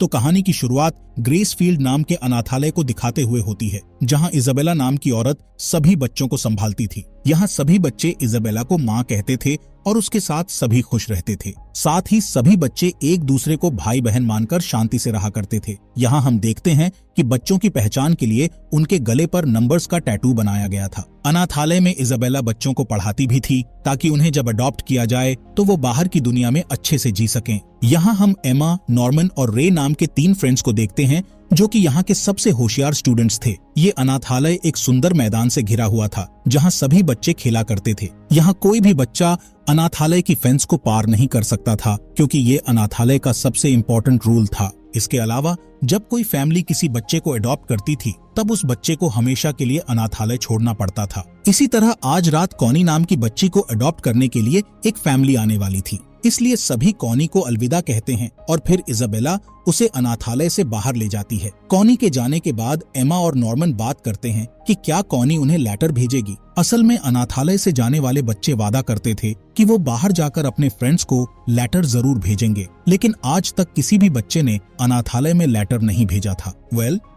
तो कहानी की शुरुआत ग्रेसफील्ड नाम के अनाथालय को दिखाते हुए होती है, जहां इजाबेला नाम की औरत सभी बच्चों को संभालती थी। यहाँ सभी बच्चे इजाबेला को माँ कहते थे और उसके साथ सभी खुश रहते थे। साथ ही सभी बच्चे एक दूसरे को भाई बहन मानकर शांति से रहा करते थे। यहाँ हम देखते हैं कि बच्चों की पहचान के लिए उनके गले पर नंबर्स का टैटू बनाया गया था। अनाथालय में इजाबेला बच्चों को पढ़ाती भी थी ताकि उन्हें जब अडॉप्ट किया जाए तो वो बाहर की दुनिया में अच्छे से जी सकें। यहाँ हम एमा, नॉर्मन और रे नाम के 3 फ्रेंड्स को देखते हैं जो कि यहाँ के सबसे होशियार स्टूडेंट्स थे। ये अनाथालय एक सुंदर मैदान से घिरा हुआ था जहाँ सभी बच्चे खेला करते थे। यहाँ कोई भी बच्चा अनाथालय की फेंस को पार नहीं कर सकता था क्योंकि ये अनाथालय का सबसे इम्पोर्टेंट रूल था। इसके अलावा जब कोई फैमिली किसी बच्चे को अडॉप्ट करती थी तब उस बच्चे को हमेशा के लिए अनाथालय छोड़ना पड़ता था। इसी तरह आज रात कॉनी नाम की बच्ची को अडॉप्ट करने के लिए एक फैमिली आने वाली थी, इसलिए सभी कॉनी को अलविदा कहते हैं और फिर इजाबेला उसे अनाथालय से बाहर ले जाती है। कॉनी के जाने के बाद एमा और नॉर्मन बात करते हैं कि क्या कॉनी उन्हें लेटर भेजेगी। असल में अनाथालय से जाने वाले बच्चे वादा करते थे कि वो बाहर जाकर अपने फ्रेंड्स को लेटर जरूर भेजेंगे, लेकिन आज तक किसी भी बच्चे ने अनाथालय में लेटर नहीं भेजा था।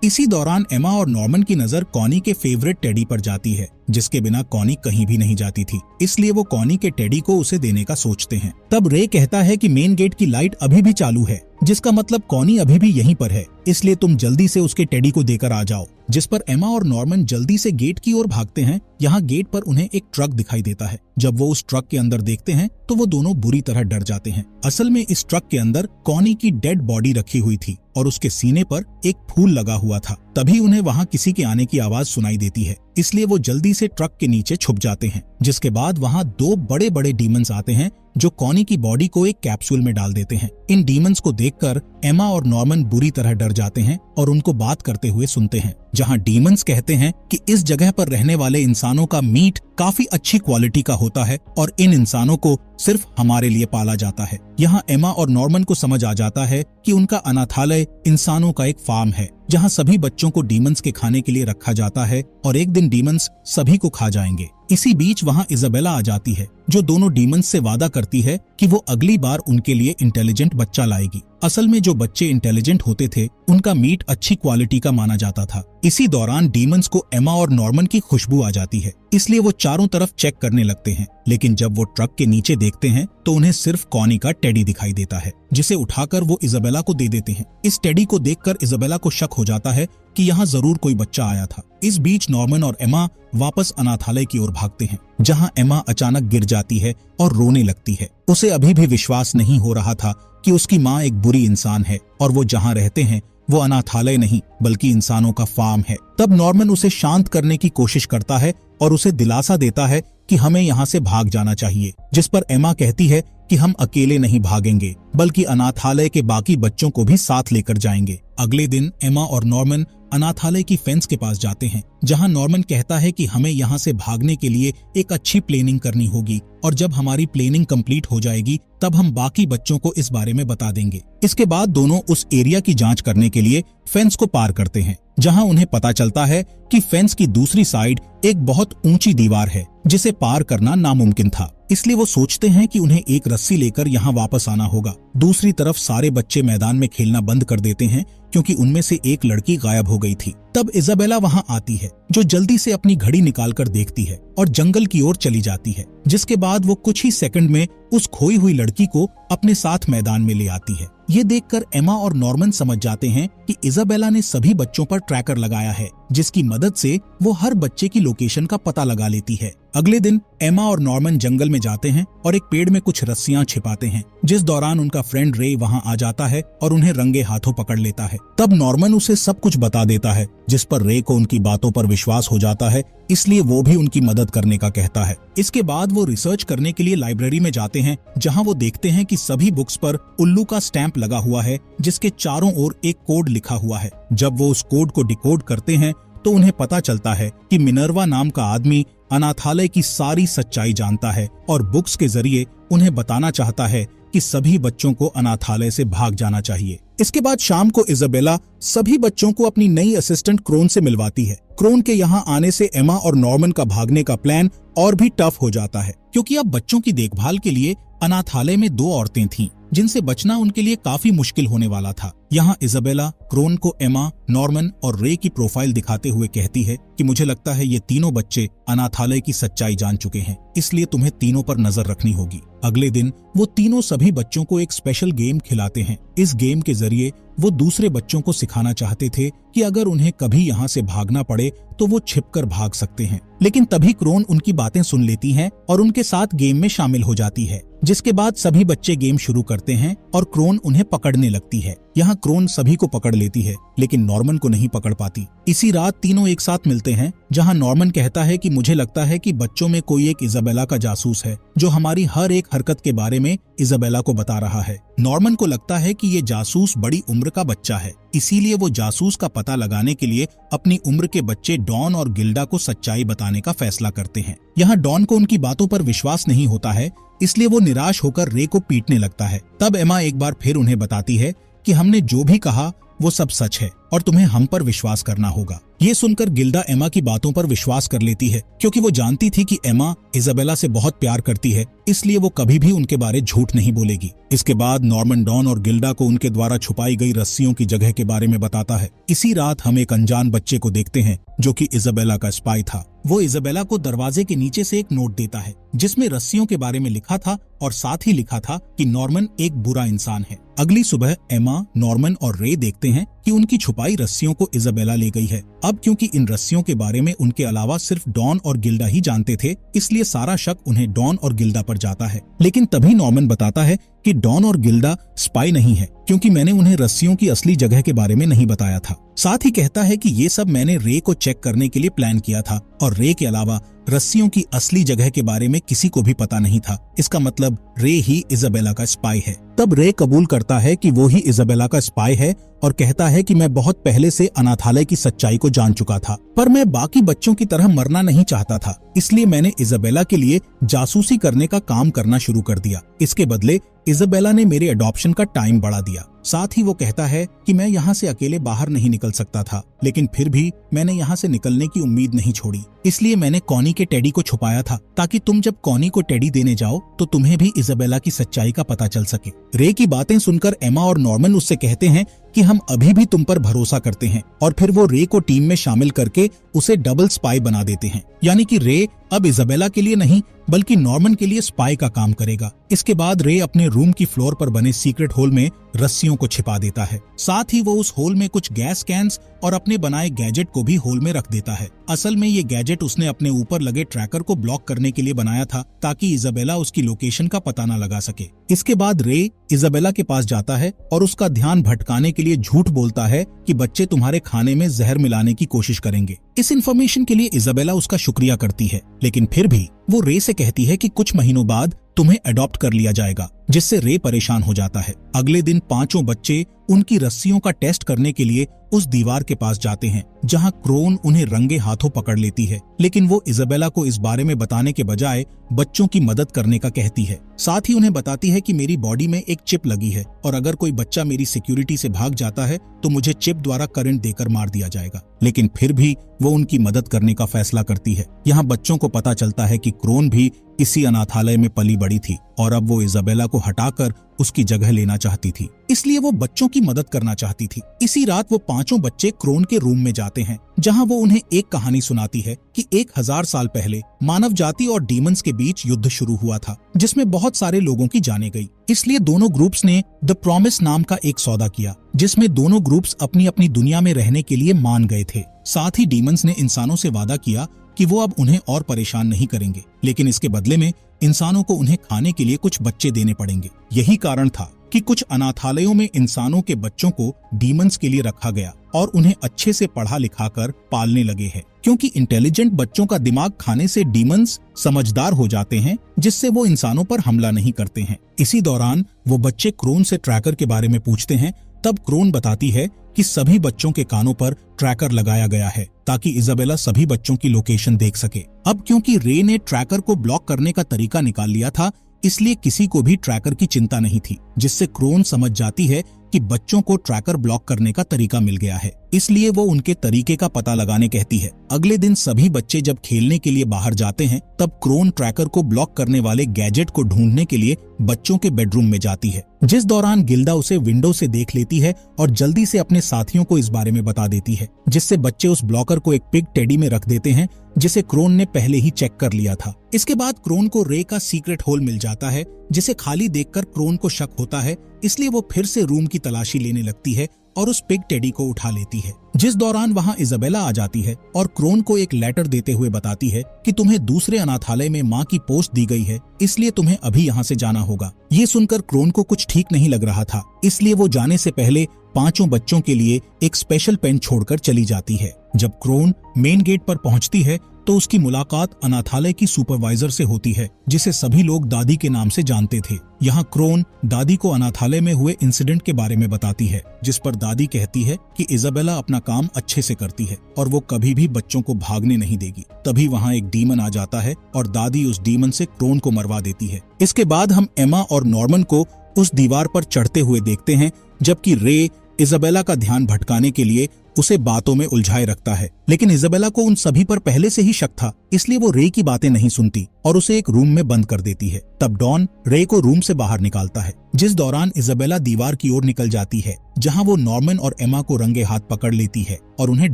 इसी दौरान एमा और नॉर्मन की नजर कॉनी के फेवरेट टेडी पर जाती है, जिसके बिना कॉनी कहीं भी नहीं जाती थी, इसलिए वो कॉनी के टेडी को उसे देने का सोचते हैं। तब रे कहता है कि मेन गेट की लाइट अभी भी चालू है, जिसका मतलब कॉनी अभी भी यहीं पर है, इसलिए तुम जल्दी से उसके टेडी को देकर आ जाओ। जिस पर एमा और नॉर्मन जल्दी से गेट की ओर भागते हैं। यहाँ गेट पर उन्हें एक ट्रक दिखाई देता है। जब वो उस ट्रक के अंदर देखते हैं तो वो दोनों बुरी तरह डर जाते हैं। असल में इस ट्रक के अंदर कॉनी की डेड बॉडी रखी हुई थी और उसके सीने पर एक फूल लगा हुआ था। तभी उन्हें वहाँ किसी के आने की आवाज सुनाई देती है, इसलिए वो जल्दी से ट्रक के नीचे छुप जाते हैं। जिसके बाद वहाँ 2 बड़े बड़े डीमंस आते हैं जो कॉनी की बॉडी को एक कैप्सूल में डाल देते हैं। इन डीमंस को देखकर एमा और नॉर्मन बुरी तरह डर जाते हैं और उनको बात करते हुए सुनते हैं, जहाँ डीमंस कहते हैं कि इस जगह पर रहने वाले इंसानों का मीट काफी अच्छी क्वालिटी का होता है और इन इंसानों को सिर्फ हमारे लिए पाला जाता है। यहाँ एमा और नॉर्मन को समझ आ जाता है कि उनका अनाथालय इंसानों का एक फार्म है जहाँ सभी बच्चों को डीमंस के खाने के लिए रखा जाता है और एक दिन डीमंस सभी को खा जाएंगे। इसी बीच वहाँ इजाबेला आ जाती है जो दोनों डीमंस से वादा करती है कि वो अगली बार उनके लिए इंटेलिजेंट बच्चा लाएगी। असल में जो बच्चे इंटेलिजेंट होते थे उनका मीट अच्छी क्वालिटी का माना जाता था। इसी दौरान डीमंस को एमा और नॉर्मन की खुशबू आ जाती है, इसलिए वो चारों तरफ चेक करने लगते हैं, लेकिन जब वो ट्रक के नीचे देखते हैं तो उन्हें सिर्फ कॉनी का टेडी दिखाई देता है, जिसे उठाकर वो इजाबेला को दे देते हैं। इस टेडी को देखकर इजाबेला को शक हो जाता है कि यहाँ जरूर कोई बच्चा आया था। इस बीच नॉर्मन और एमा वापस अनाथालय की ओर भागते हैं, जहाँ एमा अचानक गिर जाती है और रोने लगती है। उसे अभी भी विश्वास नहीं हो रहा था कि उसकी माँ एक बुरी इंसान है और वो जहाँ रहते हैं वो अनाथालय नहीं बल्कि इंसानों का फार्म है। तब नॉर्मन उसे शांत करने की कोशिश करता है और उसे दिलासा देता है कि हमें यहाँ से भाग जाना चाहिए, जिस पर एमा कहती है कि हम अकेले नहीं भागेंगे बल्कि अनाथालय के बाकी बच्चों को भी साथ लेकर जाएंगे। अगले दिन एमा और नॉर्मन अनाथालय की फेंस के पास जाते हैं, जहां नॉर्मन कहता है कि हमें यहाँ से भागने के लिए एक अच्छी प्लानिंग करनी होगी और जब हमारी प्लानिंग कंप्लीट हो जाएगी तब हम बाकी बच्चों को इस बारे में बता देंगे। इसके बाद दोनों उस एरिया की जांच करने के लिए फेंस को पार करते हैं, जहां उन्हें पता चलता है कि फेंस की दूसरी साइड एक बहुत ऊंची दीवार है जिसे पार करना नामुमकिन था। इसलिए वो सोचते हैं कि उन्हें एक रस्सी लेकर यहाँ वापस आना होगा। दूसरी तरफ सारे बच्चे मैदान में खेलना बंद कर देते हैं क्योंकि उनमें से एक लड़की गायब हो गई थी। तब इजाबेला वहाँ आती है, जो जल्दी से अपनी घड़ी निकालकर देखती है और जंगल की ओर चली जाती है, जिसके बाद वो कुछ ही सेकंड में उस खोई हुई लड़की को अपने साथ मैदान में ले आती है। ये देखकर एमा और नॉर्मन समझ जाते हैं कि इजाबेला ने सभी बच्चों पर ट्रैकर लगाया है, जिसकी मदद से वो हर बच्चे की लोकेशन का पता लगा लेती है। अगले दिन एमा और नॉर्मन जंगल में जाते हैं और एक पेड़ में कुछ रस्सियां छिपाते हैं, जिस दौरान उनका फ्रेंड रे वहां आ जाता है और उन्हें रंगे हाथों पकड़ लेता है। तब नॉर्मन उसे सब कुछ बता देता है, जिस पर रे को उनकी बातों पर विश्वास हो जाता है, इसलिए वो भी उनकी मदद करने का कहता है। इसके बाद वो रिसर्च करने के लिए लाइब्रेरी में जाते हैं, जहां वो देखते हैं कि सभी बुक्स पर उल्लू का स्टैंप लगा हुआ है, जिसके चारों ओर एक कोड लिखा हुआ है। जब वो उस कोड को डिकोड करते हैं तो उन्हें पता चलता है कि मिनर्वा नाम का आदमी अनाथालय की सारी सच्चाई जानता है और बुक्स के जरिए उन्हें बताना चाहता है कि सभी बच्चों को अनाथालय से भाग जाना चाहिए। इसके बाद शाम को इजाबेला सभी बच्चों को अपनी नई असिस्टेंट क्रोन से मिलवाती है। क्रोन के यहाँ आने से एमा और नॉर्मन का भागने का प्लान और भी टफ हो जाता है, क्योंकि अब बच्चों की देखभाल के लिए अनाथालय में 2 औरतें थीं जिनसे बचना उनके लिए काफी मुश्किल होने वाला था। यहाँ इजाबेला क्रोन को एमा, नॉर्मन और रे की प्रोफाइल दिखाते हुए कहती है कि मुझे लगता है ये तीनों बच्चे अनाथालय की सच्चाई जान चुके हैं, इसलिए तुम्हें तीनों पर नजर रखनी होगी। अगले दिन वो तीनों सभी बच्चों को एक स्पेशल गेम खिलाते हैं। इस गेम के जरिए वो दूसरे बच्चों को सिखाना चाहते थे कि अगर उन्हें कभी यहाँ से भागना पड़े तो वो छिपकर भाग सकते हैं। लेकिन तभी क्रोन उनकी बातें सुन लेती है और उनके साथ गेम में शामिल हो जाती है, जिसके बाद सभी बच्चे गेम शुरू करते हैं और क्रोन उन्हें पकड़ने लगती है। यहाँ क्रोन सभी को पकड़ लेती है लेकिन नॉर्मन को नहीं पकड़ पाती। इसी रात तीनों एक साथ मिलते हैं, जहाँ नॉर्मन कहता है कि मुझे लगता है कि बच्चों में कोई एक इजाबेला का जासूस है जो हमारी हर एक हरकत के बारे में इजाबेला को बता रहा है। नॉर्मन को लगता है कि ये जासूस बड़ी उम्र का बच्चा है, इसीलिए वो जासूस का पता लगाने के लिए अपनी उम्र के बच्चे डॉन और गिल्डा को सच्चाई बताने का फैसला करते हैं। यहाँ डॉन को उनकी बातों पर विश्वास नहीं होता है, इसलिए वो निराश होकर रे को पीटने लगता है। तब एमा एक बार फिर उन्हें बताती है कि हमने जो भी कहा वो सब सच है और तुम्हें हम पर विश्वास करना होगा। ये सुनकर गिल्डा एमा की बातों पर विश्वास कर लेती है, क्योंकि वो जानती थी कि एमा इजाबेला से बहुत प्यार करती है, इसलिए वो कभी भी उनके बारे झूठ नहीं बोलेगी। इसके बाद नॉर्मन डॉन और गिल्डा को उनके द्वारा छुपाई गई रस्सियों की जगह के बारे में बताता है। इसी रात हम एक अनजान बच्चे को देखते हैं जो कि इजाबेला का स्पाई था। वो इजाबेला को दरवाजे के नीचे से एक नोट देता है जिसमें रस्सियों के बारे में लिखा था और साथ ही लिखा था कि नॉर्मन एक बुरा इंसान है। अगली सुबह एमा, नॉर्मन और रे देखते हैं कि उनकी छुपाई रस्सियों को इजाबेला ले गई है। अब क्योंकि इन रस्सियों के बारे में उनके अलावा सिर्फ डॉन और गिल्डा ही जानते थे, इसलिए सारा शक उन्हें डॉन और गिल्डा पर जाता है। लेकिन तभी नॉर्मन बताता है कि डॉन और गिल्डा स्पाई नहीं है, क्योंकि मैंने उन्हें रस्सियों की असली जगह के बारे में नहीं बताया था। साथ ही कहता है कि ये सब मैंने रे को चेक करने के लिए प्लान किया था और रे के अलावा रस्सियों की असली जगह के बारे में किसी को भी पता नहीं था। इसका मतलब रे ही इजाबेला का स्पाई है। तब रे कबूल करता है कि वो ही इजाबेला का स्पाई है और कहता है कि मैं बहुत पहले से अनाथालय की सच्चाई को जान चुका था, पर मैं बाकी बच्चों की तरह मरना नहीं चाहता था, इसलिए मैंने इजाबेला के लिए जासूसी करने का काम करना शुरू कर दिया। इसके बदले इजाबेला ने मेरे अडॉप्शन का टाइम बढ़ा दिया। साथ ही वो कहता है कि मैं यहाँ से अकेले बाहर नहीं निकल सकता था, लेकिन फिर भी मैंने यहाँ से निकलने की उम्मीद नहीं छोड़ी, इसलिए मैंने कॉनी के टेडी को छुपाया था ताकि तुम जब कॉनी को टेडी देने जाओ तो तुम्हें भी इजाबेला की सच्चाई का पता चल सके। रे की बातें सुनकर एमा और नॉर्मन उससे कहते हैं कि हम अभी भी तुम पर भरोसा करते हैं और फिर वो रे को टीम में शामिल करके उसे डबल स्पाई बना देते हैं, यानी कि रे अब इजाबेला के लिए नहीं बल्कि नॉर्मन के लिए स्पाई का काम करेगा। इसके बाद रे अपने रूम की फ्लोर पर बने सीक्रेट होल में रस्सियों को छिपा देता है। साथ ही वो उस होल में कुछ गैस कैन्स और अपने बनाए गैजेट को भी होल में रख देता है। असल में ये गैजेट उसने अपने ऊपर लगे ट्रैकर को ब्लॉक करने के लिए बनाया था ताकि इजाबेला उसकी लोकेशन का पता न लगा सके। इसके बाद रे इजाबेला के पास जाता है और उसका ध्यान भटकाने के लिए झूठ बोलता है कि बच्चे तुम्हारे खाने में जहर मिलाने की कोशिश करेंगे। इस इन्फॉर्मेशन के लिए इजाबेला उसका शुक्रिया करती है, लेकिन फिर भी वो रे से कहती है कि कुछ महीनों बाद तुम्हें अडॉप्ट कर लिया जाएगा, जिससे रे परेशान हो जाता है। अगले दिन पांचों बच्चे उनकी रस्सियों का टेस्ट करने के लिए उस दीवार के पास जाते हैं जहां क्रोन उन्हें रंगे हाथों पकड़ लेती है, लेकिन वो इजाबेला को इस बारे में बताने के बजाय बच्चों की मदद करने का कहती है। साथ ही उन्हें बताती है कि मेरी बॉडी में एक चिप लगी है और अगर कोई बच्चा मेरी सिक्योरिटी से भाग जाता है तो मुझे चिप द्वारा करंट देकर मार दिया जाएगा, लेकिन फिर भी वो उनकी मदद करने का फैसला करती है। यहाँ बच्चों को पता चलता है कि क्रोन भी इसी अनाथालय में पली बड़ी थी और अब वो इजाबेला को हटाकर उसकी जगह लेना चाहती थी, इसलिए वो बच्चों की मदद करना चाहती थी। इसी रात वो पांचों बच्चे क्रोन के रूम में जाते हैं जहां वो उन्हें एक कहानी सुनाती है कि 1000 साल पहले मानव जाति और डीमंस के बीच युद्ध शुरू हुआ था जिसमें बहुत सारे लोगों की जानें गई। इसलिए दोनों ग्रुप्स ने द प्रॉमिस नाम का एक सौदा किया जिसमें दोनों ग्रुप्स अपनी अपनी दुनिया में रहने के लिए मान गए थे। साथ ही डीमंस ने इंसानों से वादा किया कि वो अब उन्हें और परेशान नहीं करेंगे, लेकिन इसके बदले में इंसानों को उन्हें खाने के लिए कुछ बच्चे देने पड़ेंगे। यही कारण था कि कुछ अनाथालयों में इंसानों के बच्चों को डीमंस के लिए रखा गया और उन्हें अच्छे से पढ़ा लिखा कर पालने लगे हैं, क्योंकि इंटेलिजेंट बच्चों का दिमाग खाने से डीमंस समझदार हो जाते हैं, जिससे वो इंसानों पर हमला नहीं करते हैं। इसी दौरान वो बच्चे क्रोन से ट्रैकर के बारे में पूछते हैं। तब क्रोन बताती है कि सभी बच्चों के कानों पर ट्रैकर लगाया गया है ताकि इजाबेला सभी बच्चों की लोकेशन देख सके। अब क्योंकि रे ने ट्रैकर को ब्लॉक करने का तरीका निकाल लिया था, इसलिए किसी को भी ट्रैकर की चिंता नहीं थी, जिससे क्रोन समझ जाती है कि बच्चों को ट्रैकर ब्लॉक करने का तरीका मिल गया है, इसलिए वो उनके तरीके का पता लगाने कहती है। अगले दिन सभी बच्चे जब खेलने के लिए बाहर जाते हैं तब क्रोन ट्रैकर को ब्लॉक करने वाले गैजेट को ढूंढने के लिए बच्चों के बेडरूम में जाती है, जिस दौरान गिल्डा उसे विंडो से देख लेती है और जल्दी से अपने साथियों को इस बारे में बता देती है, जिससे बच्चे उस ब्लॉकर को एक पिग टेडी में रख देते हैं जिसे क्रोन ने पहले ही चेक कर लिया था। इसके बाद क्रोन को रे का सीक्रेट होल मिल जाता है, जिसे खाली देखकर क्रोन को शक होता है, इसलिए वो फिर से रूम की तलाशी लेने लगती है और उस पिग टेडी को उठा लेती है, जिस दौरान वहाँ इजाबेला आ जाती है और क्रोन को एक लेटर देते हुए बताती है कि तुम्हें दूसरे अनाथालय में माँ की पोस्ट दी गई है, इसलिए तुम्हें अभी यहाँ से जाना होगा। ये सुनकर क्रोन को कुछ ठीक नहीं लग रहा था, इसलिए वो जाने से पहले 5 बच्चों के लिए एक स्पेशल पेन छोड़कर चली जाती है। जब क्रोन मेन गेट पर पहुंचती है तो उसकी मुलाकात अनाथालय की सुपरवाइजर से होती है, जिसे सभी लोग दादी के नाम से जानते थे। यहाँ क्रोन दादी को अनाथालय में हुए इंसिडेंट के बारे में बताती है, जिस पर दादी कहती है कि इजाबेला अपना काम अच्छे से करती है और वो कभी भी बच्चों को भागने नहीं देगी। तभी वहाँ एक डीमन आ जाता है और दादी उस डीमन से क्रोन को मरवा देती है। इसके बाद हम एमा और नॉर्मन को उस दीवार पर चढ़ते हुए देखते हैं, जबकि रे इजाबेला का ध्यान भटकाने के लिए उसे बातों में उलझाए रखता है। लेकिन इजाबेला को उन सभी पर पहले से ही शक था, इसलिए वो रे की बातें नहीं सुनती और उसे एक रूम में बंद कर देती है। तब डॉन रे को रूम से बाहर निकालता है, जिस दौरान इजाबेला दीवार की ओर निकल जाती है, जहां वो नॉर्मन और एमा को रंगे हाथ पकड़ लेती है और उन्हें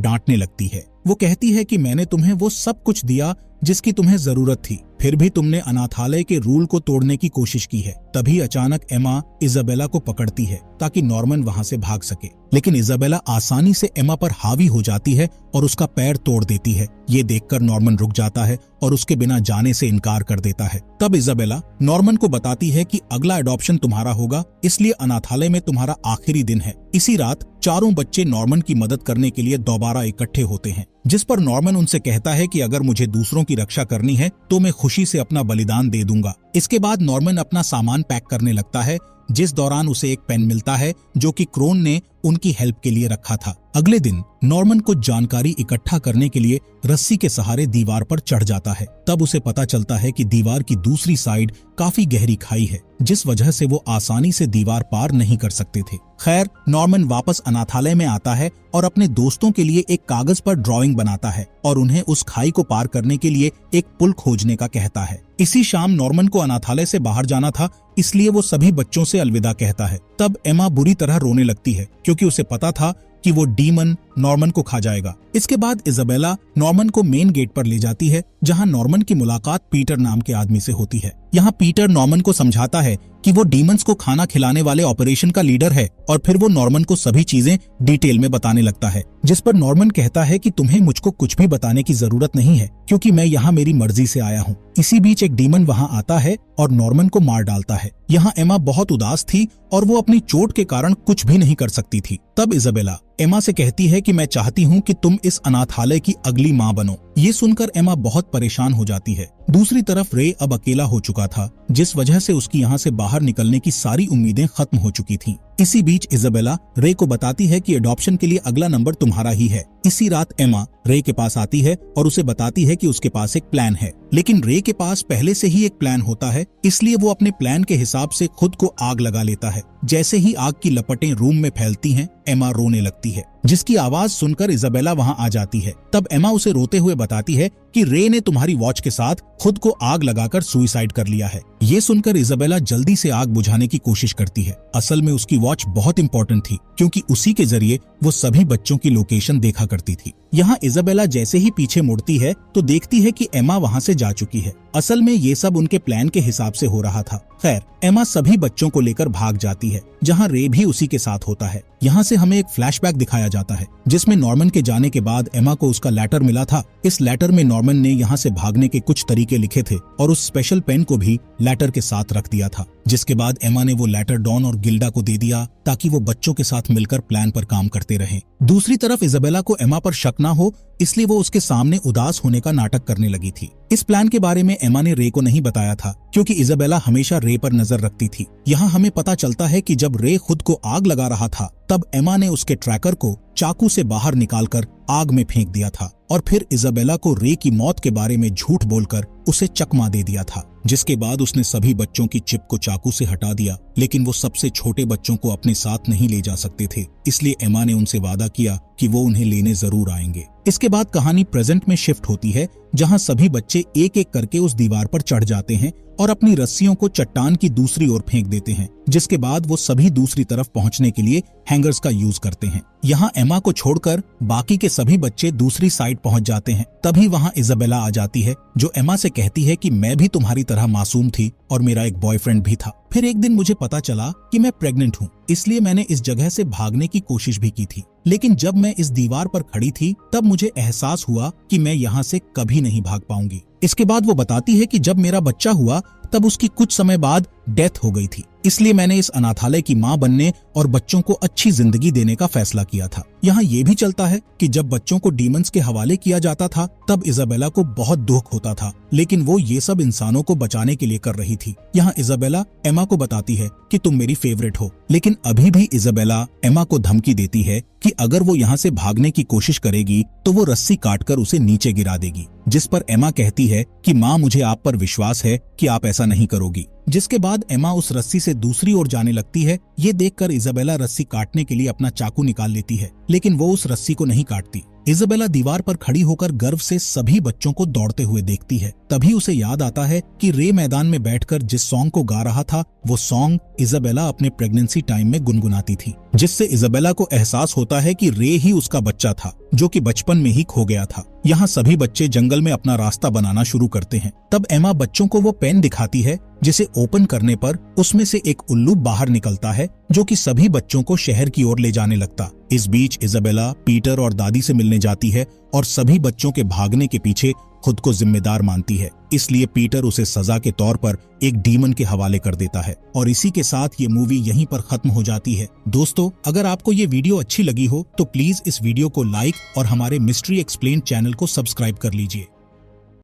डांटने लगती है। वो कहती है कि मैंने तुम्हें वो सब कुछ दिया जिसकी तुम्हें जरूरत थी, फिर भी तुमने अनाथालय के रूल को तोड़ने की कोशिश की है। तभी अचानक एमा इजाबेला को पकड़ती है ताकि नॉर्मन वहां से भाग सके, लेकिन इजाबेला आसानी से एमा पर हावी हो जाती है और उसका पैर तोड़ देती है। ये देखकर नॉर्मन रुक जाता है और उसके बिना जाने से इनकार कर देता है। तब इजाबेला नॉर्मन को बताती है कि अगला अडॉप्शन तुम्हारा होगा, इसलिए अनाथालय में तुम्हारा आखिरी दिन है। इसी रात 4 बच्चे नॉर्मन की मदद करने के लिए दोबारा इकट्ठे होते हैं, जिस पर नॉर्मन उनसे कहता है कि अगर मुझे दूसरों की रक्षा करनी है तो मैं खुशी से अपना बलिदान दे दूंगा। इसके बाद नॉर्मन अपना सामान पैक करने लगता है, जिस दौरान उसे एक पेन मिलता है जो कि क्रोन ने उनकी हेल्प के लिए रखा था। अगले दिन नॉर्मन कुछ जानकारी इकट्ठा करने के लिए रस्सी के सहारे दीवार पर चढ़ जाता है। तब उसे पता चलता है कि दीवार की दूसरी साइड काफी गहरी खाई है, जिस वजह से वो आसानी से दीवार पार नहीं कर सकते थे। खैर, नॉर्मन वापस अनाथालय में आता है और अपने दोस्तों के लिए एक कागज पर ड्राइंग बनाता है और उन्हें उस खाई को पार करने के लिए एक पुल खोजने का कहता है। इसी शाम नॉर्मन को अनाथालय से बाहर जाना था, इसलिए वो सभी बच्चों से अलविदा कहता है। तब एमा बुरी तरह रोने लगती है, क्योंकि उसे पता था कि वो डीमन नॉर्मन को खा जाएगा। इसके बाद इजाबेला नॉर्मन को मेन गेट पर ले जाती है, जहां नॉर्मन की मुलाकात पीटर नाम के आदमी से होती है। यहाँ पीटर नॉर्मन को समझाता है कि वो डीमंस को खाना खिलाने वाले ऑपरेशन का लीडर है और फिर वो नॉर्मन को सभी चीजें डिटेल में बताने लगता है, जिस पर नॉर्मन कहता है कि तुम्हें मुझको कुछ भी बताने की जरूरत नहीं है, क्योंकि मैं यहाँ मेरी मर्जी से आया हूँ। इसी बीच एक डीमन वहाँ आता है और नॉर्मन को मार डालता है। यहाँ एमा बहुत उदास थी और वो अपनी चोट के कारण कुछ भी नहीं कर सकती थी। तब इजाबेला एमा से कहती है कि मैं चाहती हूँ कि तुम इस अनाथालय की अगली माँ बनो। ये सुनकर एमा बहुत परेशान हो जाती है। दूसरी तरफ रे अब अकेला हो चुका था, जिस वजह से उसकी यहाँ से बाहर निकलने की सारी उम्मीदें खत्म हो चुकी थीं। इसी बीच इजाबेला रे को बताती है कि अडॉप्शन के लिए अगला नंबर तुम्हारा ही है। इसी रात एमा रे के पास आती है और उसे बताती है कि उसके पास एक प्लान है, लेकिन रे के पास पहले से ही एक प्लान होता है, इसलिए वो अपने प्लान के हिसाब से खुद को आग लगा लेता है। जैसे ही आग की लपटें रूम में फैलती हैं, एमा रोने लगती है, जिसकी आवाज सुनकर इजाबेला वहां आ जाती है। तब एमा उसे रोते हुए बताती है कि रे ने तुम्हारी वॉच के साथ खुद को आग लगाकर सुसाइड कर लिया है। ये सुनकर इजाबेला जल्दी से आग बुझाने की कोशिश करती है। असल में उसकी वॉच बहुत इंपॉर्टेंट थी, क्योंकि उसी के जरिए वो सभी बच्चों की लोकेशन देखा करती थी। यहाँ इजाबेला जैसे ही पीछे मुड़ती है तो देखती है कि एमा वहाँ से जा चुकी है। असल में ये सब उनके प्लान के हिसाब से हो रहा था। खैर, एमा सभी बच्चों को लेकर भाग जाती है, जहाँ रे भी उसी के साथ होता है। यहाँ से हमें एक फ्लैशबैक दिखाया जाता है, जिसमें नॉर्मन के जाने के बाद एमा को उसका लेटर मिला था। इस लेटर में नॉर्मन ने यहाँ से भागने के कुछ तरीके लिखे थे और उस स्पेशल पेन को भी लेटर के साथ रख दिया था, जिसके बाद एमा ने वो लेटर डॉन और गिल्डा को दे दिया ताकि वो बच्चों के साथ मिलकर प्लान पर काम करते रहें। दूसरी तरफ इजाबेला को एमा पर शक ना हो, इसलिए वो उसके सामने उदास होने का नाटक करने लगी थी। इस प्लान के बारे में एमा ने रे को नहीं बताया था, क्योंकि इजाबेला हमेशा रे पर नजर रखती थी। यहाँ हमें पता चलता है कि जब रे खुद को आग लगा रहा था, तब एमा ने उसके ट्रैकर को चाकू से बाहर निकालकर आग में फेंक दिया था और फिर इजाबेला को रे की मौत के बारे में झूठ बोलकर उसे चकमा दे दिया था। जिसके बाद उसने सभी बच्चों की चिप को चाकू से हटा दिया, लेकिन वो सबसे छोटे बच्चों को अपने साथ नहीं ले जा सकते थे। इसलिए एमा ने उनसे वादा किया कि वो उन्हें लेने जरूर आएंगे। इसके बाद कहानी प्रेजेंट में शिफ्ट होती है, जहां सभी बच्चे एक एक करके उस दीवार पर चढ़ जाते हैं और अपनी रस्सियों को चट्टान की दूसरी ओर फेंक देते हैं, जिसके बाद वो सभी दूसरी तरफ पहुंचने के लिए हैंगर्स का यूज करते हैं। यहाँ एमा को छोड़कर बाकी के सभी बच्चे दूसरी साइड पहुंच जाते हैं। तभी वहाँ इजाबेला आ जाती है, जो एमा से कहती है कि मैं भी तुम्हारी तरह मासूम थी और मेरा एक बॉयफ्रेंड भी था। फिर एक दिन मुझे पता चला कि मैं प्रेग्नेंट हूँ, इसलिए मैंने इस जगह से भागने की कोशिश भी की थी, लेकिन जब मैं इस दीवार पर खड़ी थी तब मुझे एहसास हुआ कि मैं यहाँ से कभी नहीं भाग पाऊंगी। इसके बाद वो बताती है कि जब मेरा बच्चा हुआ तब उसकी कुछ समय बाद डेथ हो गई थी, इसलिए मैंने इस अनाथालय की मां बनने और बच्चों को अच्छी जिंदगी देने का फैसला किया था। यहाँ ये भी चलता है कि जब बच्चों को डीमंस के हवाले किया जाता था तब इजाबेला को बहुत दुख होता था, लेकिन वो ये सब इंसानों को बचाने के लिए कर रही थी। यहाँ इजाबेला एमा को बताती है कि तुम मेरी फेवरेट हो, लेकिन अभी भी इजाबेला एमा को धमकी देती है कि अगर वो यहाँ से भागने की कोशिश करेगी तो वो रस्सी काटकर उसे नीचे गिरा देगी, जिस पर एमा कहती है कि माँ मुझे आप पर विश्वास है कि आप ऐसा नहीं करोगी। जिसके बाद एमा उस रस्सी से दूसरी ओर जाने लगती है। ये देखकर इजाबेला रस्सी काटने के लिए अपना चाकू निकाल लेती है, लेकिन वो उस रस्सी को नहीं काटती। इजाबेला दीवार पर खड़ी होकर गर्व से सभी बच्चों को दौड़ते हुए देखती है। तभी उसे याद आता है कि रे मैदान में बैठकर जिस सॉन्ग को गा रहा था वो सॉन्ग इजाबेला अपने प्रेगनेंसी टाइम में गुनगुनाती थी, जिससे इजाबेला को एहसास होता है कि रे ही उसका बच्चा था जो कि बचपन में ही खो गया था। यहाँ सभी बच्चे जंगल में अपना रास्ता बनाना शुरू करते हैं। तब एमा बच्चों को वो पेन दिखाती है, जिसे ओपन करने पर उसमें से एक उल्लू बाहर निकलता है, जो कि सभी बच्चों को शहर की ओर ले जाने लगता। इस बीच इजाबेला पीटर और दादी से मिलने जाती है और सभी बच्चों के भागने के पीछे खुद को जिम्मेदार मानती है, इसलिए पीटर उसे सजा के तौर पर एक डीमन के हवाले कर देता है। और इसी के साथ ये मूवी यहीं पर खत्म हो जाती है। दोस्तों, अगर आपको ये वीडियो अच्छी लगी हो तो प्लीज इस वीडियो को लाइक और हमारे मिस्ट्री एक्सप्लेन्ड चैनल को सब्सक्राइब कर लीजिए।